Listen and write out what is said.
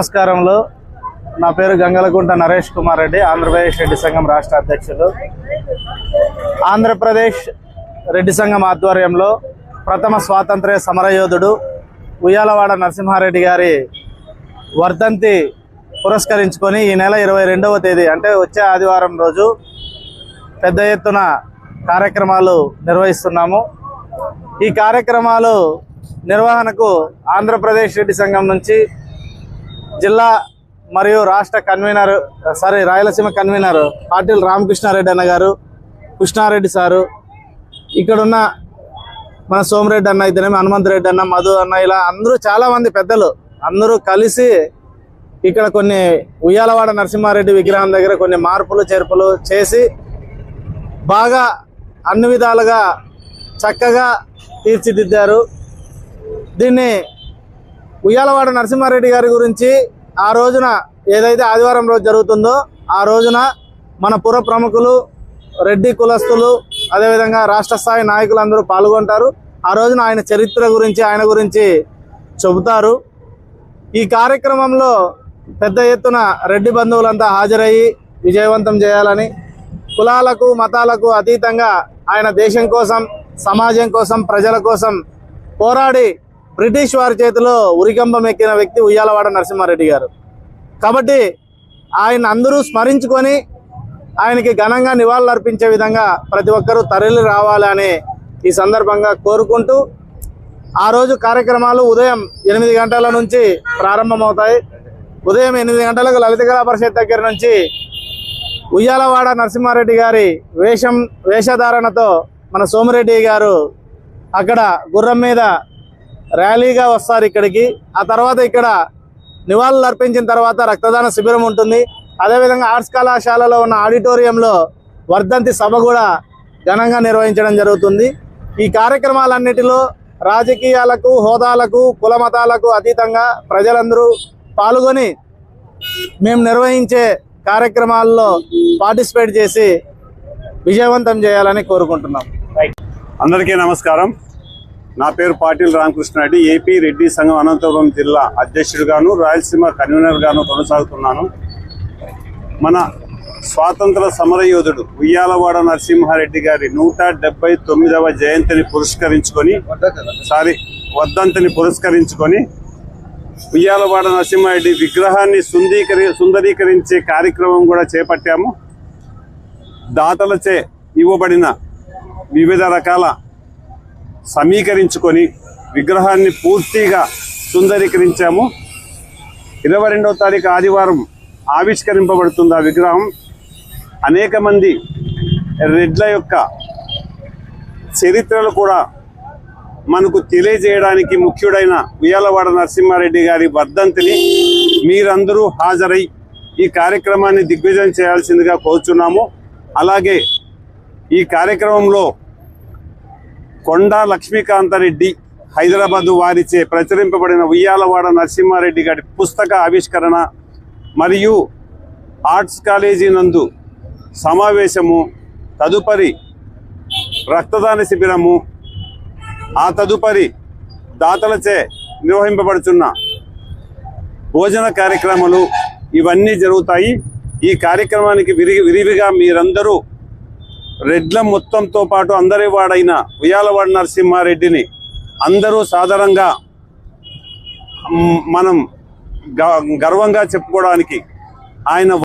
నమస్కారంలో నా పేరు గంగలకుంట నరేష్ కుమార్ రెడ్డి, ఆంధ్రప్రదేశ్ రెడ్డి సంఘం రాష్ట్ర అధ్యక్షులు. ఆంధ్రప్రదేశ్ రెడ్డి సంఘం ఆధ్వర్యంలో ప్రథమ స్వాతంత్ర్య సమరయోధుడు ఉయ్యాలవాడ నరసింహారెడ్డి గారి వర్ధంతి పురస్కరించుకొని ఈ నెల 22వ తేదీ అంటే వచ్చే ఆదివారం రోజు పెద్ద ఎత్తున కార్యక్రమాలు నిర్వహిస్తున్నాము. ఈ కార్యక్రమాలు నిర్వహణకు ఆంధ్రప్రదేశ్ రెడ్డి సంఘం నుంచి జిల్లా మరియు రాష్ట్ర కన్వీనర్ రాయలసీమ కన్వీనర్ పాటిల్ రామకృష్ణారెడ్డి అన్న గారు, కృష్ణారెడ్డి సారు, ఇక్కడున్న మన సోమిరెడ్డి అన్న, ఇతనేమి హనుమంతరెడ్డి అన్న, మధు అన్న, ఇలా అందరూ చాలామంది పెద్దలు అందరూ కలిసి ఇక్కడ కొన్ని ఉయ్యాలవాడ నరసింహారెడ్డి విగ్రహం దగ్గర కొన్ని మార్పులు చేర్పులు చేసి బాగా అన్ని విధాలుగా చక్కగా తీర్చిదిద్దారు. దీన్ని ఉయ్యాలవాడ నరసింహారెడ్డి గారి గురించి ఆ రోజున ఏదైతే ఆదివారం రోజు జరుగుతుందో ఆ రోజున మన పుర ప్రముఖులు, రెడ్డి కులస్తులు, అదేవిధంగా రాష్ట్ర స్థాయి నాయకులు అందరూ పాల్గొంటారు. ఆ రోజున ఆయన చరిత్ర గురించి, ఆయన గురించి చెబుతారు. ఈ కార్యక్రమంలో పెద్ద ఎత్తున రెడ్డి బంధువులంతా హాజరయ్యి విజయవంతం చేయాలని, కులాలకు మతాలకు అతీతంగా ఆయన దేశం కోసం, సమాజం కోసం, ప్రజల కోసం పోరాడి బ్రిటిష్ వారి చేతిలో ఉరికంబం ఎక్కిన వ్యక్తి ఉయ్యాలవాడ నరసింహారెడ్డి గారు. కాబట్టి ఆయన అందరూ స్మరించుకొని ఆయనకి ఘనంగా నివాళులు అర్పించే విధంగా ప్రతి ఒక్కరూ తరలి రావాలని ఈ సందర్భంగా కోరుకుంటూ, ఆ రోజు కార్యక్రమాలు ఉదయం 8 గంటల నుంచి ప్రారంభమవుతాయి. ఉదయం 8 గంటలకు లలిత కళా పరిషత్ దగ్గర నుంచి ఉయ్యాలవాడ నరసింహారెడ్డి గారి వేషధారణతో మన సోమిరెడ్డి గారు అక్కడ గుర్రం మీద ర్యాలీగా వస్తారు ఇక్కడికి. ఆ తర్వాత ఇక్కడ నివాళులు అర్పించిన తర్వాత రక్తదాన శిబిరం ఉంటుంది. అదేవిధంగా ఆర్ట్స్ కళాశాలలో ఉన్న ఆడిటోరియంలో వర్ధంతి సభ కూడా ఘనంగా నిర్వహించడం జరుగుతుంది. ఈ కార్యక్రమాలన్నిటిలో రాజకీయాలకు, హోదాలకు, కుల మతాలకు అతీతంగా ప్రజలందరూ పాల్గొని మేము నిర్వహించే కార్యక్రమాల్లో పార్టిసిపేట్ చేసి విజయవంతం చేయాలని కోరుకుంటున్నాం. అందరికీ నమస్కారం. నా పేరు పాటిల్ రామకృష్ణారెడ్డి, ఏపీ రెడ్డి సంఘం అనంతపురం జిల్లా అధ్యక్షుడిగాను, రాయలసీమ కన్వీనర్గాను కొనసాగుతున్నాను. మన స్వాతంత్ర సమరయోధుడు ఉయ్యాలవాడ నరసింహారెడ్డి గారి 179వ జయంతిని వర్ధంతిని పురస్కరించుకొని ఉయ్యాలవాడ నరసింహారెడ్డి విగ్రహాన్ని సుందరీకరించే కార్యక్రమం కూడా చేపట్టాము. దాతలచే ఇవ్వబడిన వివిధ రకాల సమీకరించుకొని విగ్రహాన్ని పూర్తిగా సుందరీకరించాము. 22వ తారీఖు ఆదివారం ఆవిష్కరింపబడుతుంది ఆ విగ్రహం. అనేక మంది రెడ్ల యొక్క చరిత్రలు కూడా మనకు తెలియజేయడానికి ముఖ్యుడైన ఉయ్యాలవాడ నరసింహారెడ్డి గారి వర్ధంతిని మీరందరూ హాజరై ఈ కార్యక్రమాన్ని దిగ్విజయం చేయాల్సిందిగా కోరుచున్నాము. అలాగే ఈ కార్యక్రమంలో కొండా లక్ష్మీకాంతారెడ్డి హైదరాబాదు వారిచే ప్రచురింపబడిన ఉయ్యాలవాడ నరసింహారెడ్డి గారి పుస్తక ఆవిష్కరణ మరియు ఆర్ట్స్ కాలేజీ నందు సమావేశము, తదుపరి రక్తదాన శిబిరము, ఆ తదుపరి దాతలచే నిర్వహింపబడుతున్న భోజన కార్యక్రమాలు ఇవన్నీ జరుగుతాయి. ఈ కార్యక్రమానికి విరివిగా మీరందరూ రెడ్ల మొత్తంతో పాటు అందరి వాడైన ఉయ్యాలవాడ నరసింహారెడ్డిని అందరూ సాధారణంగా మనం గర్వంగా చెప్పుకోవడానికి ఆయన